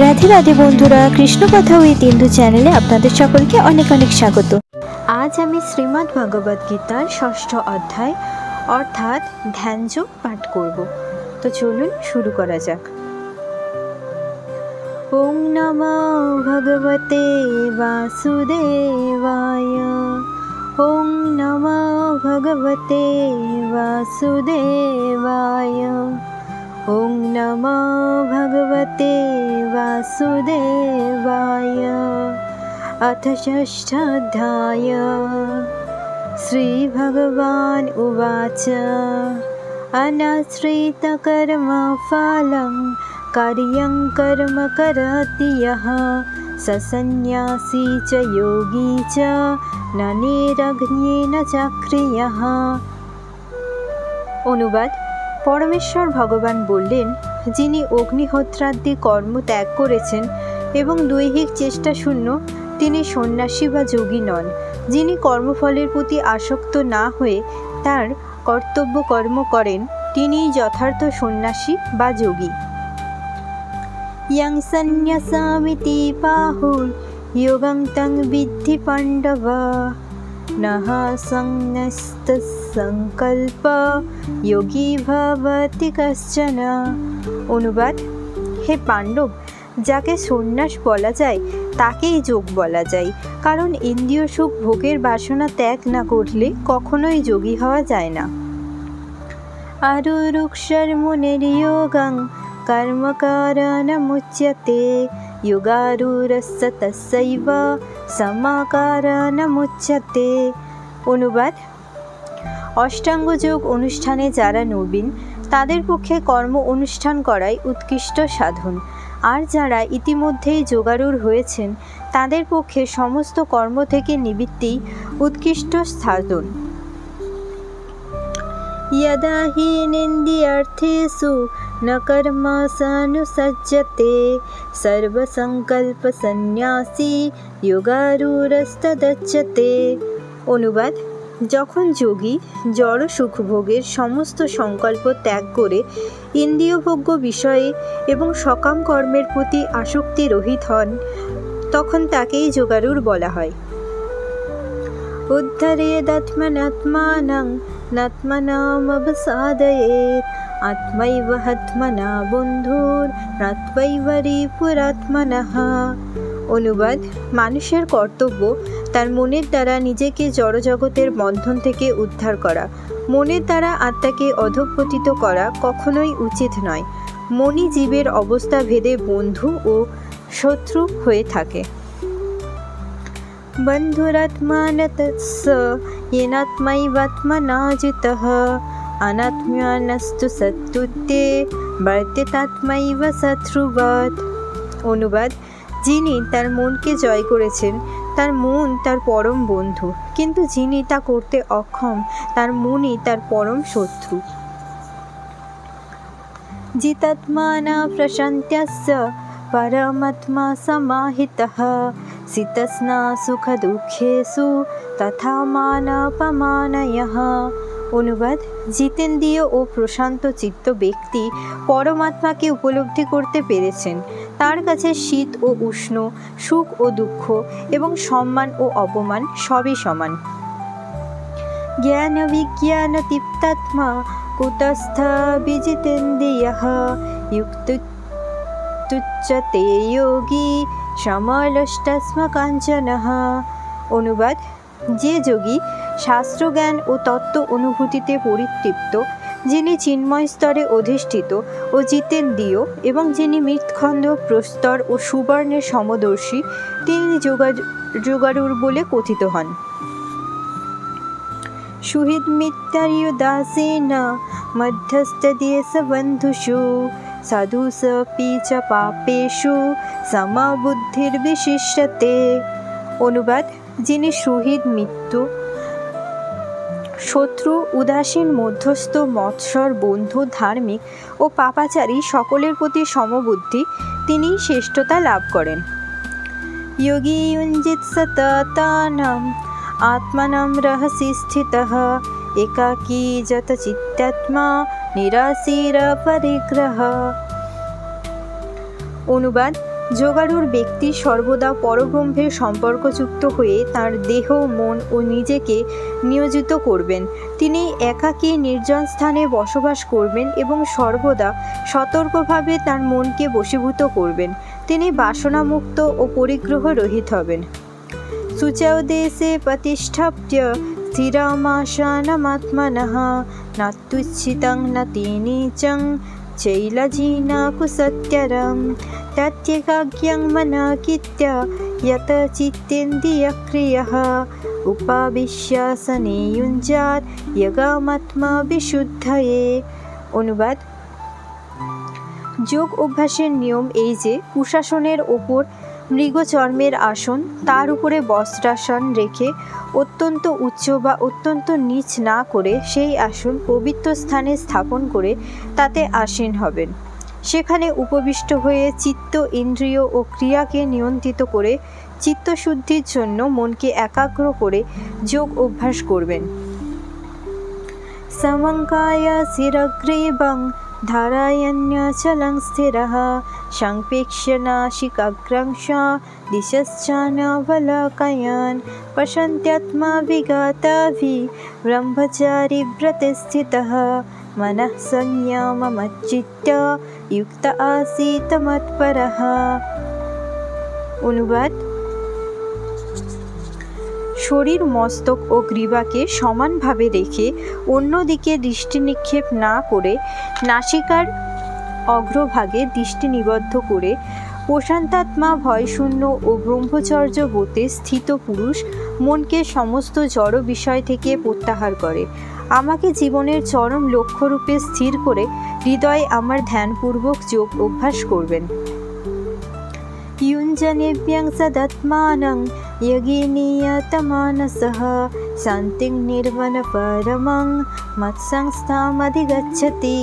রাধে রাধে বন্ধুরা, কৃষ্ণ কথা উইথ ইন্দু চ্যানেলে আপনাদের সকলকে অনেক অনেক স্বাগত। আজ আমি শ্রীমদ্ ভগবদ গীতার 6ষ্ঠ অধ্যায় অর্থাৎ ধ্যানযোগ পাঠ করব। তো চলুন শুরু করা যাক। ওং নমো ভগবতে বাসুদেবায়। ওং নমো ভগবতে বাসুদেবায়। ওং নমো ভগবতে বাসুদেবায়। अथ षष्ठाध्याय। श्रीभगवान् उवाच अनाश्रितकर्मफलं कार्यं कर्म करोति यः स सन्न्यासी च योगी च न निरग्निर्न चक्रियः। অনুবাদ। পরমেশ্বর ভগবান বললেন, যিনি অগ্নিহোত্রাদি কর্ম ত্যাগ করেছেন এবং দৈহিক চেষ্টা শূন্য, তিনি সন্ন্যাসী বা যোগী নন। যিনি কর্মফলের প্রতি আসক্ত না হয়ে তার কর্তব্য কর্ম করেন, তিনিই যথার্থ সন্ন্যাসী বা যোগী। ইয়ং সন্ন্যাসামিতি বাহুল যোগং তং বিদ্ধি পাণ্ডব নঃ সংন্যস্ত যোগী ভবতি কশ্চন। অনুবাদ। হে পাণ্ডব, যাকে সন্ন্যাস বলা যায় তাকেই যোগ বলা যায়, কারণ ইন্দ্রিয় সুখ ভোগের বাসনা ত্যাগ না করলে কখনোই যোগী হওয়া যায় না। আরুরুক্ষর্মুনির যোগং কর্মকারণমুচ্যতে যোগারুরস্য তস্যৈব সমাকারণমুচ্যতে। অনুবাদ। অষ্টাঙ্গ যোগ অনুষ্ঠানে যারা নবীন তাদের পক্ষে কর্ম অনুষ্ঠান করাই উৎকৃষ্ট সাধন, আর যারা ইতিমধ্যেই যোগারূঢ় হয়েছেন তাদের পক্ষে সমস্ত কর্ম থেকে নিবৃত্তি উৎকৃষ্ট সাধন। यदा हि निन्द्रियार्थेषु न कर्मसनुसज्जते सर्वसंकल्पसन्न्यासी योगारूढस्तदच्यते। অনুবাদ। যখন যোগী জড় সুখভোগের সমস্ত সংকল্প ত্যাগ করে ইন্দ্রিয়ভোগ্য বিষয়ে এবং সকাম কর্মের প্রতি আসক্তি রহিত হন, তখন তাকেই যোগারূঢ় বলা হয়। উদ্ধরেদাত্মনাত্মানং নাত্মনামবসাদয়েৎ আত্মৈব হাত্মনা বন্ধুর নাত্মৈব রিপুরাত্মনঃ। অনুবাদ। মানুষের কর্তব্য তার মনের দ্বারা নিজেকে জড়জগতের বন্ধন থেকে উদ্ধার করা। মনের দ্বারা আত্মাকে অধঃপতিত করা কখনোই উচিত নয়। মনই জীবের অবস্থা ভেদে বন্ধু ও শত্রু হয়ে থাকে। বন্ধুরাত্মানতস্য येनात्मैवात्मना जितः अनात्म्यानस्तु शत्रुत्वे वर्तेतात्मैव शत्रुवत्। অনুবাদ। যিনি তার মনকে জয় করেছেন তার মন তার পরম বন্ধু, কিন্তু যিনি তা করতে অক্ষম তার মনই তার পরম শত্রু। জিতাত্মানা প্রশান্ত্যস্য পরমাত্মা সমাহিতঃ শীতস্না সুখ দুঃখেষু তথা মানাপমানয়ঃ। অনুবাদ। জিতেন্দ্রিয় ও প্রশান্ত চিত্ত ব্যক্তি পরমাত্মাকে উপলব্ধি করতে পেরেছেন। তার কাছে শীত ও উষ্ণ, সুখ ও দুঃখ এবং সম্মান ও অপমান সবই সমান। জ্ঞান বিজ্ঞান তৃপ্তাত্মা কুতস্থ বিজিতেন্দ্রিয়ঃ যুক্তোচ্যতে যোগী সমলষ্টস্ম কাঞ্চনঃ। অনুবাদ। যে যোগী শাস্ত্রজ্ঞান ও তত্ত্ব অনুভূতিতে পরিতৃপ্ত, যিনি চিন্ময় স্তরে অধিষ্ঠিত ও জিতেন্দ্রিয় এবং যিনি মৃৎখণ্ড, প্রস্তর ও সুবর্ণের সমদর্শী, তিনি যোগারূঢ় বলে কথিত হন। সুহৃদ্মিত্রার্যুদাসীন মধ্যস্থদেশবন্ধুষু সাধুষপি চ পাপেষু সমবুদ্ধির্বিশিষ্যতে। অনুবাদ। যিনি সুহৃদ, মিত্র, শত্রু, উদাসীন, মধ্যস্থ, মৎসর, বন্ধু, ধার্মিক ও পাপাচারী সকলের প্রতি সমবুদ্ধি, তিনি শ্রেষ্ঠতা লাভ করেন। যোগী যুঞ্জিত সততানাম আত্মানাম রহসি স্থিতঃ একাকী যত চিত্তাত্মা নিরাসীর পরিগ্রহ। অনুবাদ। যোগারূঢ় ব্যক্তি সর্বদা পরব্রহ্মের সম্পর্কযুক্ত হয়ে তার দেহ, মন ও নিজেকে নিয়োজিত করবেন। তিনি একাকী নির্জন স্থানে বসবাস করবেন এবং সর্বদা সতর্কভাবে তার মনকে বশীভূত করবেন। তিনি বাসনামুক্ত ও পরিগ্রহ রহিত হবেন। শুচৌ দেশে প্রতিষ্ঠাপ্য স্থিরমাসনমাত্মনঃ নাত্যুচ্ছিতং নাতি নীচং চৈলজিনাকুসত্যরম তত্যেকাগ্র্যং মনাকিত্য যত চিত্তেন্দ্রিয়ক্রিয়ঃ উপাবিশ্যাসনে যুঞ্জাত যোগমাত্মবিশুদ্ধয়ে। অনুবাদ: যোগ অভ্যাসের নিয়ম এই যে কুশাসনের ওপর মৃগচর্মের আসন, তার উপরে বস্ত্রাসন রেখে অত্যন্ত উচ্চ বা অত্যন্ত নীচ না করে সেই আসন পবিত্র স্থানে স্থাপন করে তাতে আসীন হবেন। সেখানে উপবিষ্ট হয়ে চিত্ত, ইন্দ্রিয় ও ক্রিয়াকে নিয়ন্ত্রিত করে চিত্তশুদ্ধির জন্য মনকে একাগ্র করে যোগ অভ্যাস করবেন। সমঙ্কায় শিরগ্রীবং ধারয়ন্যচলং স্থিরঃ সংপ্রেক্ষ্য নাসিকাগ্রাংশ দিশশ্চানবলোকয়न् পশ্যন্ত্যাত্মা বিগতাভিः ব্রহ্মচারিব্রতে স্থিতः मनः संयममच्चित्य युक्त आसीत् मत्परः। অনুবাদ: শরীর, মস্তক ও গ্রীবাকে সমানভাবে রেখে অন্যদিকে দৃষ্টি নিক্ষেপ না করে নাসিকার অগ্রভাগে দৃষ্টি নিবদ্ধ করে প্রশান্তাত্মা, ভয়শূন্য ও ব্রহ্মচর্যব্রতে স্থিত পুরুষ মনকে সমস্ত জড় বিষয় থেকে প্রত্যাহার করে। আমাকে জীবনের চরম লক্ষ্যরূপে স্থির করে হৃদয়ে আমার ধ্যানপূর্বক যোগ অভ্যাস করবেন। युञ्जनेभ्यं सदात्मानं यज्ञनियतमानसः शान्तिं निर्मलपरमं মৎসংস্থামধিগচ্ছতি।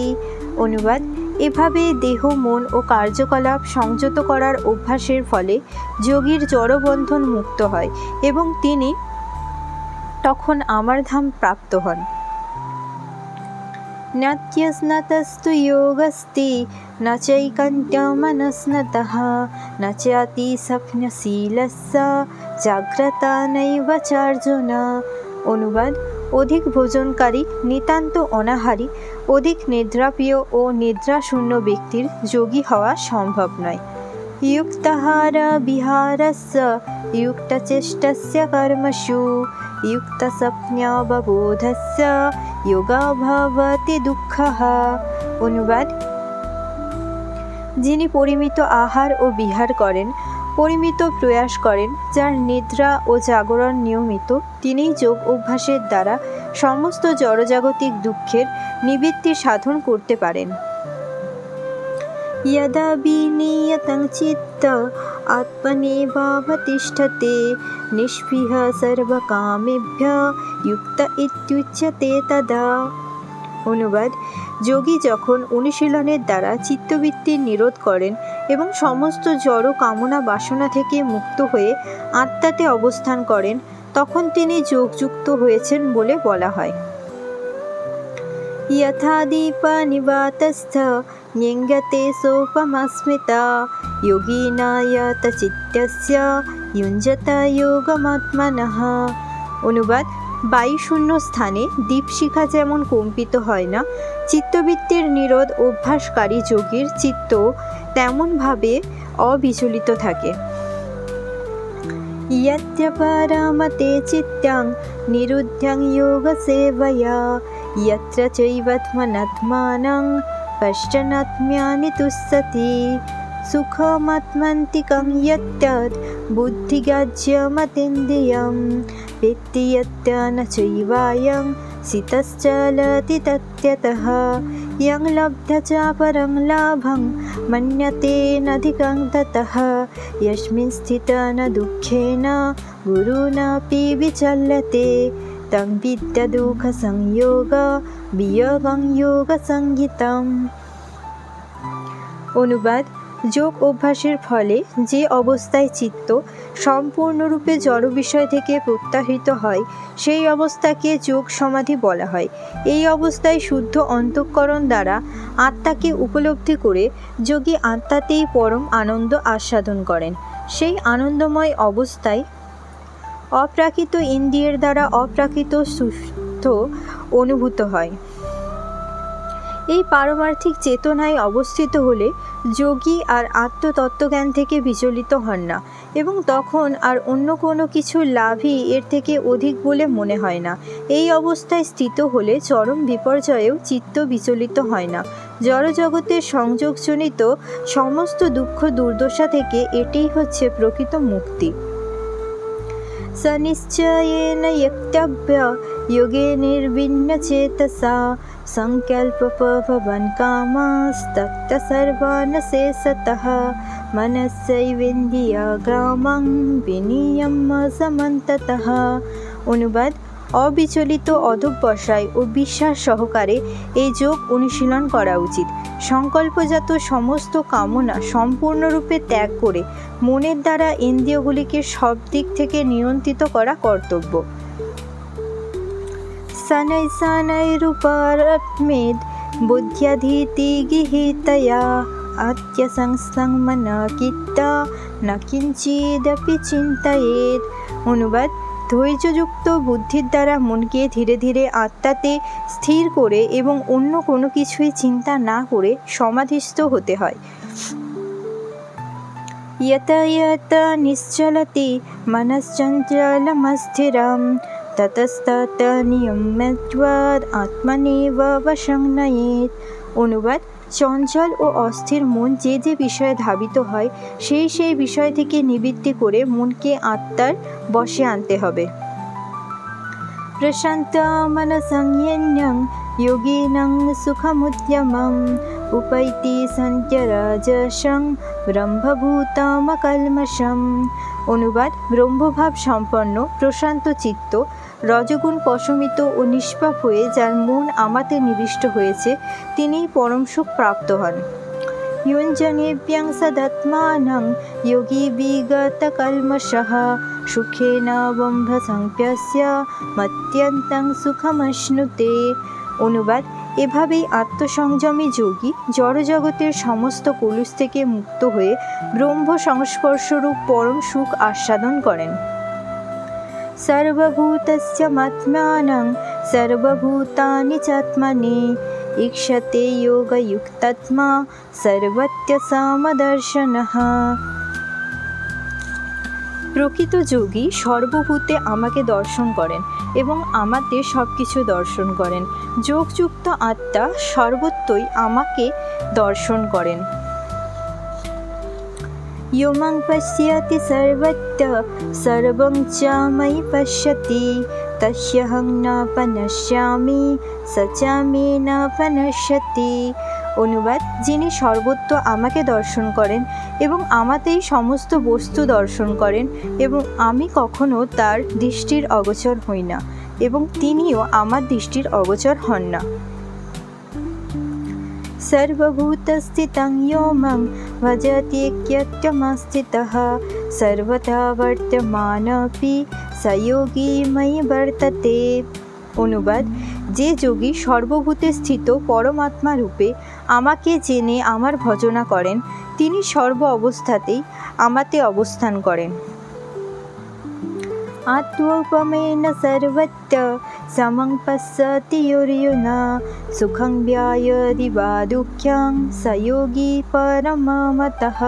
অনুবাদ: এভাবে দেহ, মন ও কার্যকলাপ সংযত করার অভ্যাসের ফলে যোগীর জড়বন্ধন মুক্ত হয় এবং তিনি তখন আমার ধাম প্রাপ্ত হন। নাত্যস্নাতস্তু যোগস্তি ন চৈকন্যমনস্নতঃ ন চাতি স্বপ্নশীলস্য জাগ্রতা নৈব চার্জুন। অনুবাদ: অধিক ভোজনকারী, নিতান্ত অনাহারী, অধিক নিদ্রাপ্রিয় ও নিদ্রাশূন্য ব্যক্তির যোগী হওয়া সম্ভব নয়। युक्ताहार विहारस्य युक्तचेष्टस्य कर्मसु युक्तस्वप्नावबोधस्य योगा भवति दुःखः। অনুবাদ: যিনি পরিমিত আহার ও বিহার করেন, পরিমিত প্রয়াস করেন, যার নিদ্রা ও জাগরণ নিয়মিত, তিনিই যোগ অভ্যাসের দ্বারা সমস্ত জড়জাগতিক দুঃখের নিবৃত্তি সাধন করতে পারেন। यदा विनियतं चित्त आत्मनेवावतिष्ठते निष्पृह सर्वकामेभ्यः युक्त इत्युच्यते तदा। অনুবাদ: যোগী যখন অনুশীলনের দ্বারা চিত্তবৃত্তির নিরোধ করেন এবং সমস্ত জড় কামনা বাসনা থেকে মুক্ত হয়ে আত্মাতে অবস্থান করেন, তখন তিনি যোগযুক্ত হয়েছেন বলে বলা হয়। यथा दीपनिवातस्थः न्यङ्गते सोपमस्मिता योगिना यतचित्तस्य युञ्जत योगमात्मनः। অনুবাদ: বায়ুশূন্য স্থানে দীপশিখা যেমন কম্পিত হয় না, চিত্তবৃত্তির নিরোধ অভ্যাসকারী যোগীর চিত্ত তেমনভাবে অবিচলিত থাকে। यत्र परमते चित्तं निरुद्धं योगसेवया यत्र चैवात्मनात्मानं पश्यन्नात्म्यानि तुष्यति सुखमात्मन्तिकं यत्तद् बुद्धिग्राह्यमतीन्द्रियं वेत्ति यत्र न चैवायं सितश्चलति तत्यतः यं लब्ध्वा च परं लाभं मन्यते नधिकं ततः यस्मिन् स्थितः न दुःखेन गुरुणापि विचल्यते तं विद्या दुःखसंयोग বিয়োগং যোগসংগীতম। অনুবাদ: যোগ অভ্যাসের ফলে যে অবস্থায় চিত্ত সম্পূর্ণরূপে জড় বিষয় থেকে প্রত্যাহৃত হয় সেই অবস্থাকে যোগ সমাধি বলা হয়। এই অবস্থায় শুদ্ধ অন্তঃকরণ দ্বারা আত্মাকে উপলব্ধি করে যোগী আত্মাতেই পরম আনন্দ আস্বাদন করেন। সেই আনন্দময় অবস্থায় অপ্রাকৃত ইন্দ্রিয়ের দ্বারা অপ্রাকৃত সুস্থ অনুভূত হয়। এই পারমার্থিক চেতনায় অবস্থিত হলে যোগী আর আত্মতত্ত্বজ্ঞান থেকে বিচলিত হন না এবং তখন আর অন্য কোনো কিছু লাভই এর থেকে অধিক বলে মনে হয় না। এই অবস্থায় স্থিত হলে চরম বিপর্যয়েও চিত্ত বিচলিত হয় না। জড়জগতের সংযোগজনিত সমস্ত দুঃখ দুর্দশা থেকে এটাই হচ্ছে প্রকৃত মুক্তি। সনিশ্চয়েন ইত্যভ্য যোগে নির্বিণ্ন চেতসা সংকল্পভবন কামাস্তত্ত সর্বান শেষতঃ মনসৈবেন্দ্রিয়াগ্রামং বিনিয়ম্য সমন্ততঃ। অনুবাদ: অবিচলিত অধ্যবসায় ও বিশ্বাস সহকারে এই যোগ অনুশীলন করা উচিত। সংকল্পজাত সমস্ত কামনা সম্পূর্ণরূপে ত্যাগ করে মনের দ্বারা ইন্দ্রিয়গুলিকে সব দিক থেকে নিয়ন্ত্রিত করা কর্তব্য। শনৈ শনৈরুপারমেদ বুদ্ধ্যধীতি গৃহীতয়া আত্মসংস্থং মনঃকৃত্বা ন কিঞ্চিদপি চিন্তয়েৎ। অনুবাদ: ধৈর্যযুক্ত বুদ্ধির দ্বারা মনকে ধীরে ধীরে আত্মাতে স্থির করে এবং অন্য কোনো কিছুই চিন্তা না করে সমাধিস্থ হতে হয়। यत यत निश्चलति मनश्चञ्चलमस्थिरं ततस्तत नियम्यत्वात् आत्मनेव वशं नयेत्। অনুবাদ: চঞ্চল ও অস্থির মন যে যে বিষয়ে ধাবিত হয় সেই সেই বিষয় থেকে নিবৃত্তি করে মনকে আত্মার বশে আনতে হবে। প্রশান্ত মনসংযন্যং যোগিনং সুখমুদ্যমম উপৈতি সন্ত্যরাজসং ব্রহ্মভূতমকল্মষম। অনুবাদ: ব্রহ্মভাব সম্পন্ন প্রশান্ত চিত্ত রজগুণ পশমিত ও নিষ্পাপ হয়ে যার মন আমাতে নিবিষ্ট হয়েছে তিনিই পরম সুখ প্রাপ্ত হন। युञ्जनेभ्यं सदात्मानं योगी विगतकल्मषः सुखेन ब्रह्मसंप्यस्य मत्यन्तं सुखमश्नुते। অনুবাদ: এভাবেই আত্মসংযমী যোগী জড়জগতের সমস্ত কলুষ থেকে মুক্ত হয়ে ব্রহ্ম সংস্পর্শরূপ পরম সুখ আস্বাদন করেন। সর্বভূতস্য মাত্মানং সর্বভূতানি চাত্মনি ঈক্ষতে যোগযুক্তাত্মা সর্বত্র সমদর্শনঃ। প্রকৃত যোগী সর্বভূতে আমাকে দর্শন করেন এবং আমাতে সব কিছু দর্শন করেন। যোগযুক্ত আত্মা সর্বত্রই আমাকে দর্শন করেন। यो मां पश्यति सर्वत्र सर्वं च मयि पश्यति तस्यहं न पश्यामि स च मे न पश्यति। অনুবাদ: যিনি সর্বত্র আমাকে দর্শন করেন এবং আমাতেই সমস্ত বস্তু দর্শন করেন এবং আমি কখনো তার দৃষ্টির অগোচর হই না এবং তিনিও আমার দৃষ্টির অগোচর হন না। सर्वभूतस्थितं यो मां भजत्येक्यत्वमस्थितः सर्वथा वर्तमानोऽपि स योगी मयि वर्तते। অনুবাদ: যে যোগী সর্বভূতে স্থিত পরমাত্মা রূপে আমাকে জেনে আমার ভজনা করেন তিনি সর্ব অবস্থাতেই আমাতে অবস্থান করেন। আত্মোপমেন সর্বত্র সমং পশ্যতি যোর্জুনা সুখং ব্যায়দি বা দুঃখং স যোগী পরমমতঃ।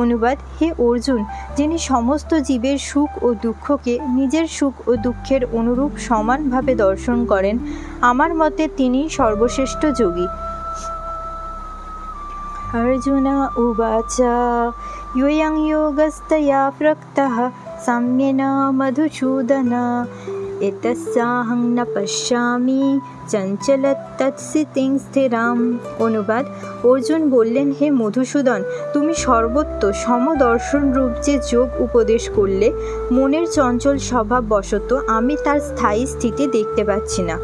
অনুবাদ: হে অর্জুন, যিনি সমস্ত জীবের সুখ ও দুঃখকে নিজের সুখ ও দুঃখের অনুরূপ সমানভাবে দর্শন করেন আমার মতে তিনি সর্বশ্রেষ্ঠ যোগী। अर्जुन उवाच योऽयं योगस्त्वया प्रोक्तः साम्येन मधुसूदन एतस्याहं न पश्यामि চঞ্চলতৎস্থিতিং স্থিরাম। অনুবাদ: অর্জুন বললেন, হে মধুসূদন, তুমি সর্বত্র সমদর্শন রূপ যে যোগ উপদেশ করলে মনের চঞ্চল স্বভাব বশত আমি তার স্থায়ী স্থিতি দেখতে পাচ্ছি না।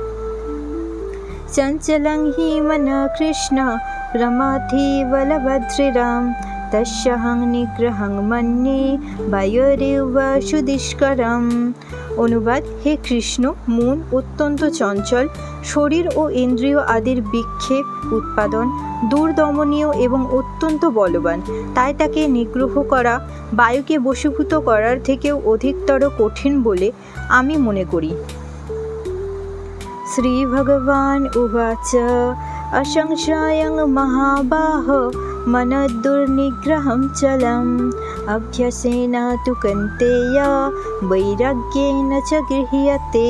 চঞ্চলং হি মনঃ কৃষ্ণ প্রমাথি বলভদ্রিরাম তস্যহং নিগ্রহং মন্যে বায়রেব সুদুষ্করম। অনুবাদ: হে কৃষ্ণ, মন অত্যন্ত চঞ্চল, শরীর ও ইন্দ্রিয় আদির বিক্ষেপ উৎপাদন দুর্দমনীয় এবং অত্যন্ত বলবান, তাই তাকে নিগ্রহ করা বায়ুকে বশীভূত করার থেকেও অধিকতর কঠিন বলে আমি মনে করি। শ্রী ভগবান উবাচ অসংশয়ং মহাবাহ মনদুর্নিগ্রহং চলম অভ্যাসেন তু কন্তেয় বৈরাগ্যেন চ গৃহ্যতে।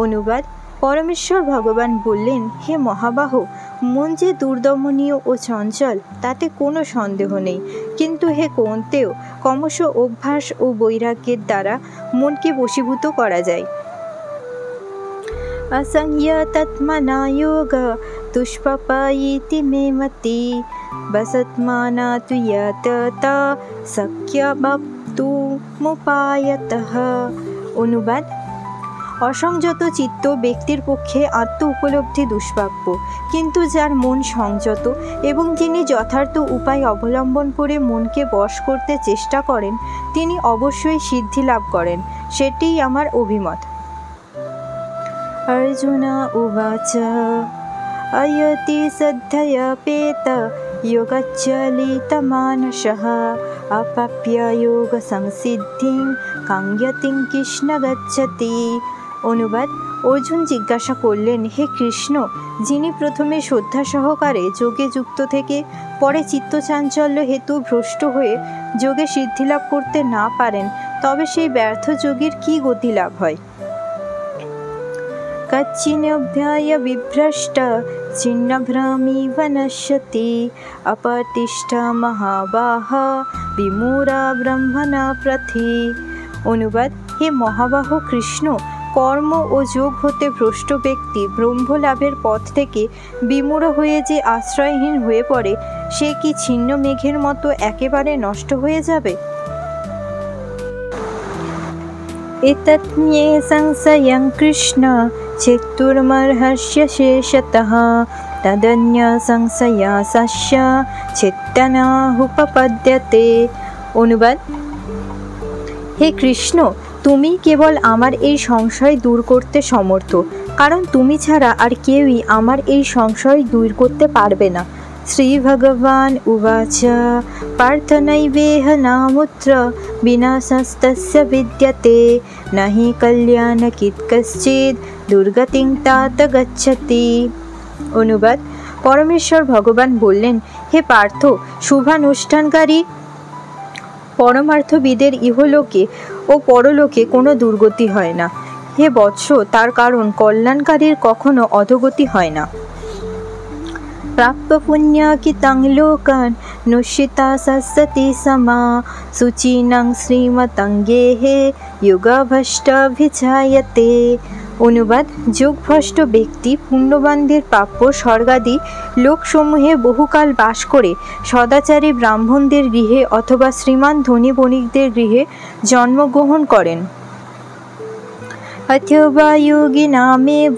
অনুবাদ: পরমেশ্বর ভগবান বললেন, হে মহাবাহ, মন যে দুর্দমনীয় ও চঞ্চল তাতে কোনো সন্দেহ নেই, কিন্তু হে কৌন্তেয়, ক্রমশ অভ্যাস ও বৈরাগ্যের দ্বারা মনকে বশীভূত করা যায়। असंयतात्मना योग दुष्पापयिति मे मति वसत्माना तु यतता शक्यवक्तुमुपायतः। অনুবাদ: অসংযত চিত্ত ব্যক্তির পক্ষে আত্ম উপলব্ধি দুষ্প্রাপ্য, কিন্তু যার মন সংযত এবং যিনি যথার্থ উপায় অবলম্বন করে মনকে বশ করতে চেষ্টা করেন তিনি অবশ্যই সিদ্ধি লাভ করেন, সেটিই আমার অভিমত। अर्जुन उवाच अयति श्रद्धयापेत योगच्चलितमानसः अप्राप्य योगसंसिद्धिं काङ्गतिं कृष्ण गच्छति। অনুবাদ: অর্জুন জিজ্ঞাসা করলেন, হে কৃষ্ণ, যিনি প্রথমে শ্রদ্ধা সহকারে যোগে যুক্ত থেকে পরে চিত্তচাঞ্চল্য হেতু ভ্রষ্ট হয়ে যোগে সিদ্ধিলাভ করতে না পারেন, তবে সেই ব্যর্থ যোগীর কী গতি লাভ হয়? कच्चिन्नभ्याय विभ्रष्ट छिन्नभ्रमिव नश्यति अपतिष्ठ महाबाह विमूढा ब्रह्मणा प्रति। অনুবাদ: হে মহাবাহ কৃষ্ণ, কর্ম ও যোগ হতে ভ্রষ্ট ব্যক্তি ব্রহ্মলাভের পথ থেকে বিমূঢ় হয়ে যে আশ্রয়হীন হয়ে পড়ে, সে কি ছিন্ন মেঘের মতো একেবারে নষ্ট হয়ে যাবে? एतत्म्ये संशयं कृष्ण चेत्तुर्मर्हस्य शेषतः तदन्य संशयासस्य चेतनाहुपपद्यते। অনুবাদ: হে কৃষ্ণ, তুমি কেবল আমার এই সংশয় দূর করতে সমর্থ, কারণ তুমি ছাড়া আর কেউই আমার এই সংশয় দূর করতে পারবে না। শ্রী ভগবান উবাচ পার্থ নৈবেহ নামুত্র বিনাশস্তস্য বিদ্যতে নাহি কল্যাণকিৎ কশ্চিৎ দুর্গতিং তাত গচ্ছতি। অনুবাদ: পরমেশ্বর ভগবান বললেন, হে পার্থ, শুভানুষ্ঠানকারী পরমার্থবিদের ইহলোকে ও পরলোকে কোনো দুর্গতি হয় না। হে বৎস, তার কারণ কল্যাণকারীর কখনো অধোগতি হয় না। प्राप्त पुण्यकितं लोकान् नुष्यिता सस्सति समा शुचिनं श्रीमतं गेहे योगभ्रष्टभिजायते। অনুবাদ: যোগভ্রষ্ট ব্যক্তি পুণ্যবানদের প্রাপ্য স্বর্গাদি লোকসমূহে বহুকাল বাস করে সদাচারী ব্রাহ্মণদের গৃহে অথবা শ্রীমান ধনী বণিকদের গৃহে জন্মগ্রহণ করেন। अथवा योगिनामेव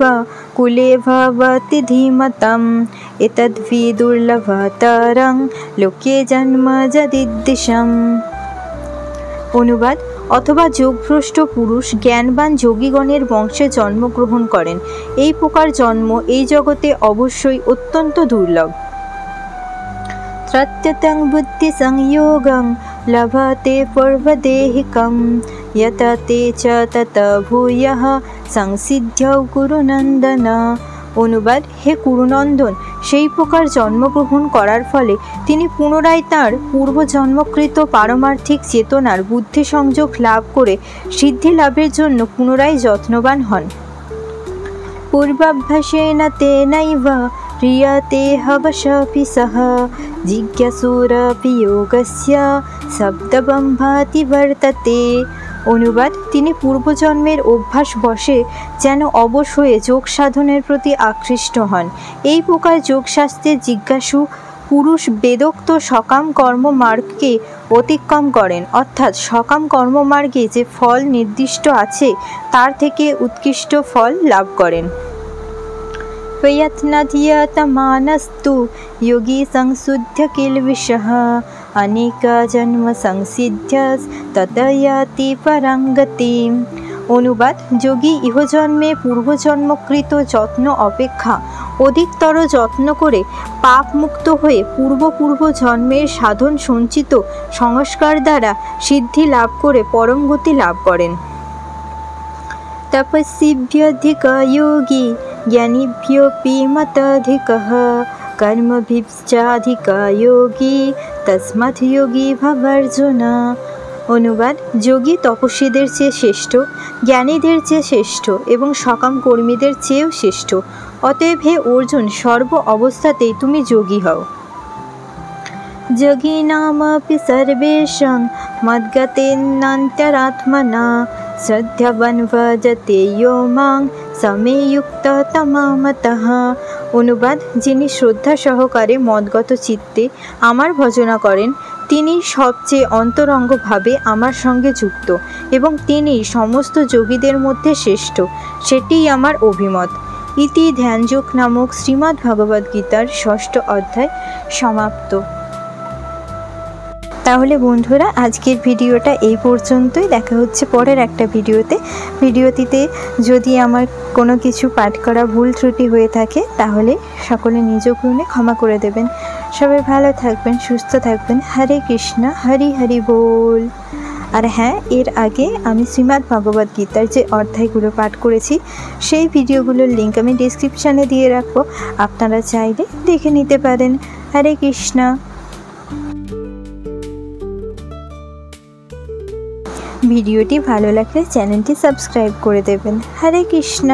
कुले भवति धीमतम् एतद्वि दुर्लभतरं लोके जन्म যদিদৃশম। অনুবাদ: অথবা যোগভ্রষ্ট পুরুষ জ্ঞানবান যোগীগণের বংশে জন্মগ্রহণ করেন, এই প্রকার জন্ম এই জগতে অবশ্যই অত্যন্ত দুর্লভ। ত্রত্যং বুদ্ধি সংযোগং লভতে পর্বদেহিকং यतते च तत भूयः সংসিদ্ধ্যৌ কুরুনন্দন। অনুবাদ: হে কুরুনন্দন, সেই প্রকার জন্মগ্রহণ করার ফলে তিনি পুনরায় তাঁর পূর্বজন্মকৃত পারমার্থিক চেতনার বুদ্ধি সংযোগ লাভ করে সিদ্ধি লাভের জন্য পুনরায় যত্নবান হন। পূর্বাভ্যাসেন তেনৈব ক্রিয়তে হবশপি সহ জিজ্ঞাসুরপি যোগস্য শব্দবম্ভাতি বর্ততে। অনুবাদ: তিনি পূর্বজন্মের অভ্যাস বশে যেন অবশ হয়ে যোগ সাধনের প্রতি আকৃষ্ট হন। এই প্রকার যোগশাস্ত্রের জিজ্ঞাসু পুরুষ বেদোক্ত সকাম কর্মমার্গকে অতিক্রম করেন, অর্থাৎ সকাম কর্মমার্গে যে ফল নির্দিষ্ট আছে তার থেকে উৎকৃষ্ট ফল লাভ করেন। প্রয়ত্নধিয়তমানস্তু যোগী সংশুদ্ধ কিলবিষঃ अनेका जन्म संसिद्ध्यस ततयाति परांगतिम। অনুবাদ, যোগী ইহজন্মে পূর্বজন্মকৃত যত্ন অপেক্ষা অধিকতর যত্ন করে পাপ মুক্ত হয়ে পূর্ব জন্মের সাধন সঞ্চিত সংস্কার দ্বারা সিদ্ধি লাভ করে পরম গতি লাভ করেন। তপস্বিভ্যধিক যোগী জ্ঞানীভ্যোপি মতাধিকঃ কর্মভিশ্চাধিক যোগী তস্মাৎ যোগী ভবার্জুন। অনুবাদ, যোগী তপস্বীদের চেয়ে শ্রেষ্ঠ, জ্ঞানীদের চেয়ে শ্রেষ্ঠ এবং সকাম কর্মীদের চেয়েও শ্রেষ্ঠ। অতএব হে অর্জুন, সর্ব অবস্থাতেই তুমি যোগী হও। যোগীনামপি সর্বেষাং মদ্গতেনান্তরাত্মনা শ্রদ্ধাবান ভজতে ইয়ো মাং সমে যুক্ত তমামতঃ। অনুবাদ, যিনি শ্রদ্ধা সহকারে মদগত চিত্তে আমার ভজনা করেন তিনি সবচেয়ে অন্তরঙ্গভাবে আমার সঙ্গে যুক্ত এবং তিনি সমস্ত যোগীদের মধ্যে শ্রেষ্ঠ, সেটিই আমার অভিমত। ইতি ধ্যানযোগ নামক শ্রীমদ্ ভগবদ্গীতার 6ষ্ঠ অধ্যায় সমাপ্ত। তাহলে বন্ধুরা, আজকের ভিডিওটা এই পর্যন্তই। দেখা হচ্ছে পরের একটা ভিডিওটিতে যদি আমার কোনো কিছু পাঠ করা ভুল ত্রুটি হয়ে থাকে তাহলে সকলে নিজ গুণে ক্ষমা করে দেবেন। সবাই ভালো থাকবেন, সুস্থ থাকবেন। হরে কৃষ্ণ, হরি হরি বল। আর হ্যাঁ, এর আগে আমি শ্রীমদ্ ভগবদ্গীতার যে অধ্যায়গুলো পাঠ করেছি সেই ভিডিওগুলোর লিঙ্ক আমি ডেসক্রিপশানে দিয়ে রাখবো, আপনারা চাইলে দেখে নিতে পারেন। হরে কৃষ্ণ। ভিডিওটি ভালো লাগলে চ্যানেলটি সাবস্ক্রাইব করে দেবেন। হরে কৃষ্ণ।